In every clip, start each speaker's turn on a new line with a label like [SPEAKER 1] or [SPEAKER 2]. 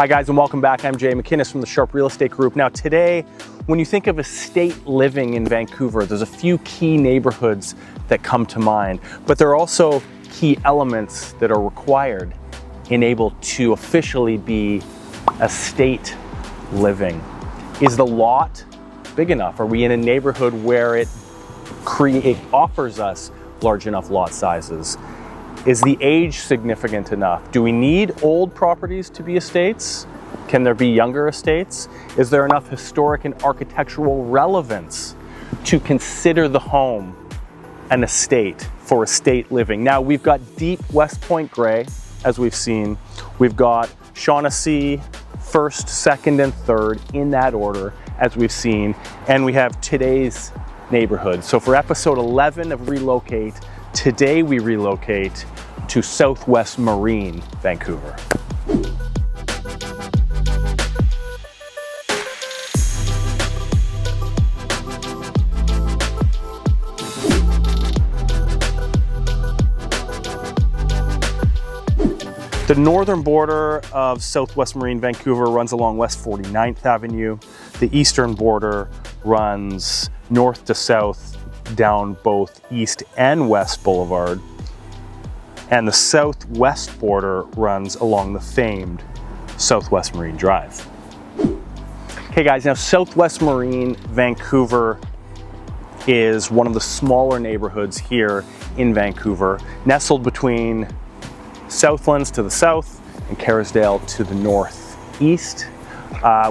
[SPEAKER 1] Hi guys, and welcome back. I'm McInnes from the Sharp Real Estate Group. Now today, when you think of estate living in Vancouver, there's a few key neighborhoods that come to mind, but there are also key elements that are required and able to officially be estate living. Is the lot big enough? Are we in a neighborhood where it offers us large enough lot sizes? Is the age significant enough? Do we need old properties to be estates? Can there be younger estates? Is there enough historic and architectural relevance to consider the home an estate for estate living? Now we've got deep West Point gray, as we've seen. We've got Shaughnessy, first, second, and third in that order, as we've seen. And we have today's neighborhood. So for episode 11 of Relocate, today we relocate to Southwest Marine Vancouver. The northern border of Southwest Marine Vancouver runs along West 49th Avenue. The eastern border runs north to south down both East and West Boulevard. And the southwest border runs along the famed Southwest Marine Drive. Okay guys, now Southwest Marine Vancouver is one of the smaller neighborhoods here in Vancouver, nestled between Southlands to the south and Kerrisdale to the northeast.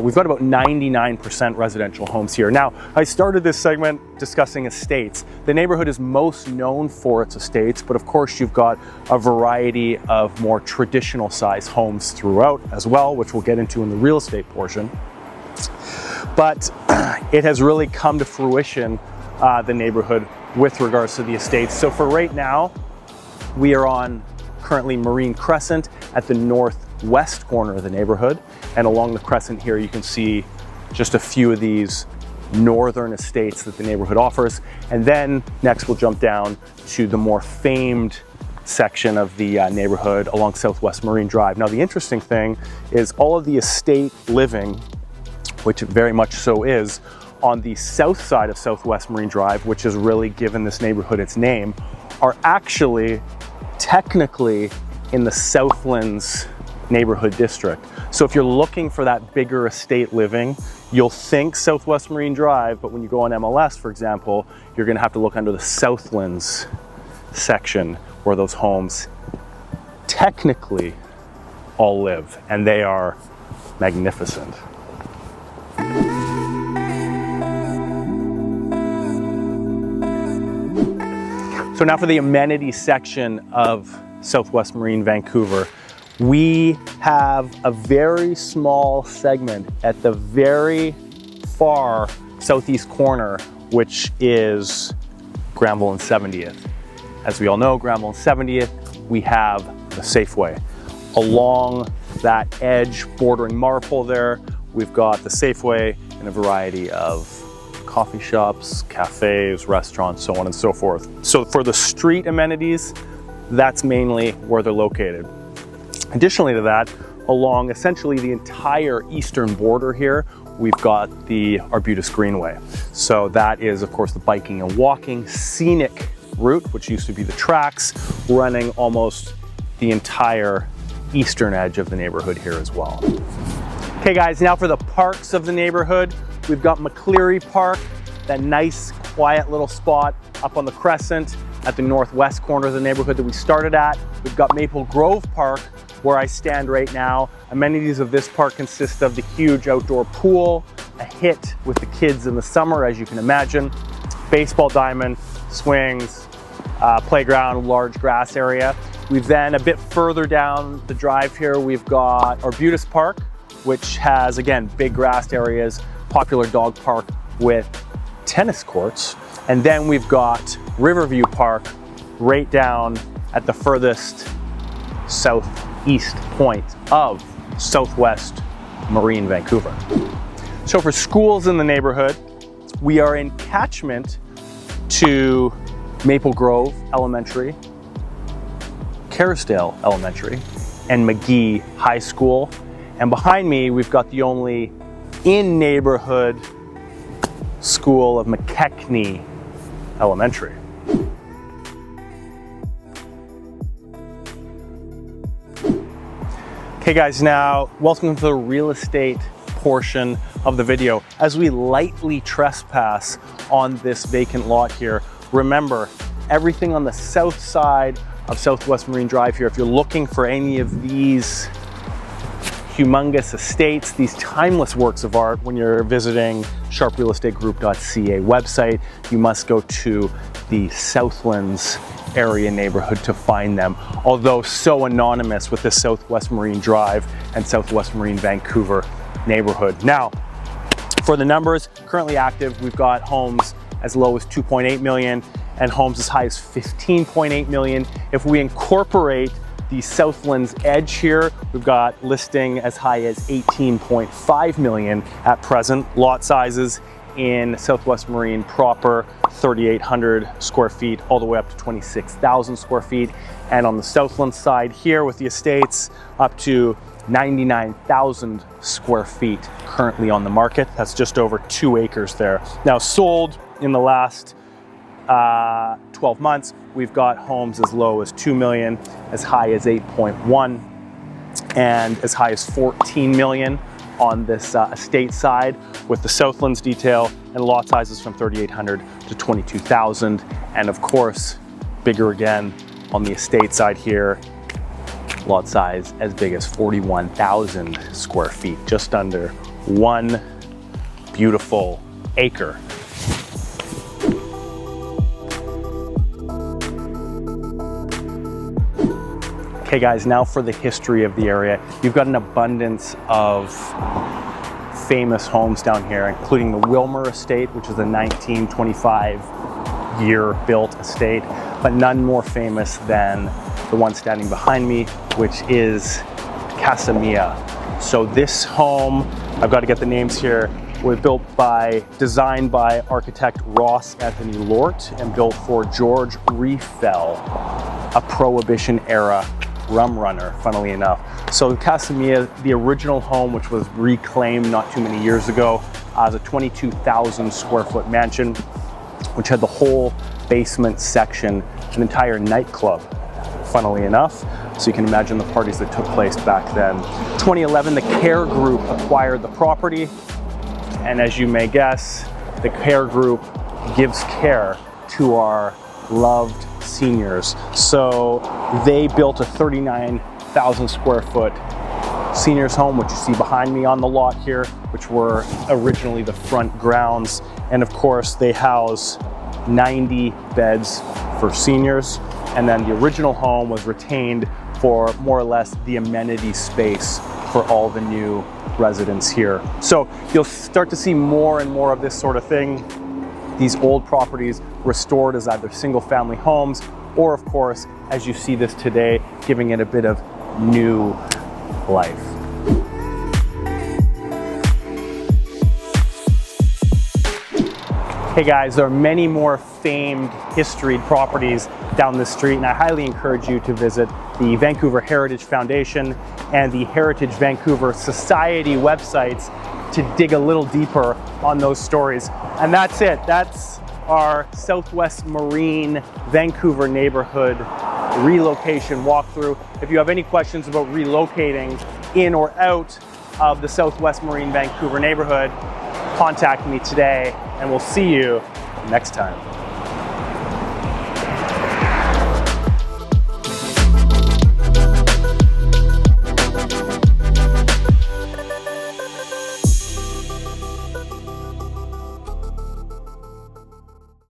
[SPEAKER 1] We've got about 99% residential homes here. Now, I started this segment discussing estates. The neighborhood is most known for its estates, but of course you've got a variety of more traditional size homes throughout as well, which we'll get into in the real estate portion. But it has really come to fruition, the neighborhood, with regards to the estates. So for right now, we are on currently Marine Crescent at the northwest corner of the neighborhood. And along the crescent here, you can see just a few of these northern estates that the neighborhood offers. And then next we'll jump down to the more famed section of the neighborhood along Southwest Marine Drive. Now the interesting thing is all of the estate living, which it very much so is, on the south side of Southwest Marine Drive, which has really given this neighborhood its name, are actually technically in the Southlands neighborhood district. So if you're looking for that bigger estate living, you'll think Southwest Marine Drive, but when you go on MLS, for example, you're gonna have to look under the Southlands section where those homes technically all live, and they are magnificent. So now for the amenities section of Southwest Marine Vancouver. We have a very small segment at the very far southeast corner, which is Granville and 70th. As we all know, Granville and 70th, we have the Safeway. Along that edge bordering Marpole there, we've got the Safeway and a variety of coffee shops, cafes, restaurants, so on and so forth. So for the street amenities, that's mainly where they're located. Additionally to that, along essentially the entire eastern border here, we've got the Arbutus Greenway. So that is, of course, the biking and walking scenic route, which used to be the tracks, running almost the entire eastern edge of the neighborhood here as well. Okay guys, now for the parks of the neighborhood. We've got McCleary Park, that nice, quiet little spot up on the crescent at the northwest corner of the neighborhood that we started at. We've got Maple Grove Park, where I stand right now. Amenities of this park consist of the huge outdoor pool, a hit with the kids in the summer, as you can imagine, baseball diamond, swings, playground, large grass area. We've then, a bit further down the drive here, we've got Arbutus Park, which has, again, big grassed areas, popular dog park with tennis courts. And then we've got Riverview Park right down at the furthest southeast point of Southwest Marine Vancouver. So for schools in the neighborhood, we are in catchment to Maple Grove Elementary, Kerrisdale Elementary, and McGee High School. And behind me, we've got the only in-neighborhood school of McInnes Elementary. Okay guys, now welcome to the real estate portion of the video. As we lightly trespass on this vacant lot here, remember everything on the south side of Southwest Marine Drive here, if you're looking for any of these humongous estates, these timeless works of art, when you're visiting sharprealestategroup.ca website, you must go to the Southlands area neighborhood to find them, although so anonymous with the Southwest Marine Drive and Southwest Marine Vancouver neighborhood. Now, for the numbers currently active, we've got homes as low as 2.8 million and homes as high as 15.8 million. If we incorporate the Southlands edge here, we've got listing as high as 18.5 million at present. Lot sizes in Southwest Marine proper, 3,800 square feet all the way up to 26,000 square feet. And on the Southlands side here with the estates, up to 99,000 square feet currently on the market. That's just over 2 acres there. Now sold in the last 12 months, we've got homes as low as 2 million, as high as 8.1, and as high as 14 million on this estate side with the Southlands detail, and lot sizes from 3,800 to 22,000. And of course, bigger again on the estate side here, lot size as big as 41,000 square feet, just under 1 beautiful acre. Okay guys, now for the history of the area. You've got an abundance of famous homes down here, including the Wilmer estate, which is a 1925 year built estate, but none more famous than the one standing behind me, which is Casa Mia. So this home, I've got to get the names here, was designed by architect Ross Anthony Lort and built for George Riefel, a Prohibition era rum runner, funnily enough. So Casa Mia, the original home, which was reclaimed not too many years ago as a 22,000 square foot mansion, which had the whole basement section, an entire nightclub, funnily enough. So you can imagine the parties that took place back then. 2011, the Care Group acquired the property. And as you may guess, the Care Group gives care to our loved seniors. So they built a 39,000 square foot seniors home, which you see behind me on the lot here, which were originally the front grounds. And of course, they house 90 beds for seniors. And then the original home was retained for more or less the amenity space for all the new residents here. So you'll start to see more and more of this sort of thing. These old properties restored as either single family homes, or of course, as you see this today, giving it a bit of new life. Hey guys, there are many more famed historied properties down the street, and I highly encourage you to visit the Vancouver Heritage Foundation and the Heritage Vancouver Society websites to dig a little deeper on those stories. And that's it. That's our Southwest Marine Vancouver neighborhood relocation walkthrough. If you have any questions about relocating in or out of the Southwest Marine Vancouver neighborhood, contact me today, and we'll see you next time.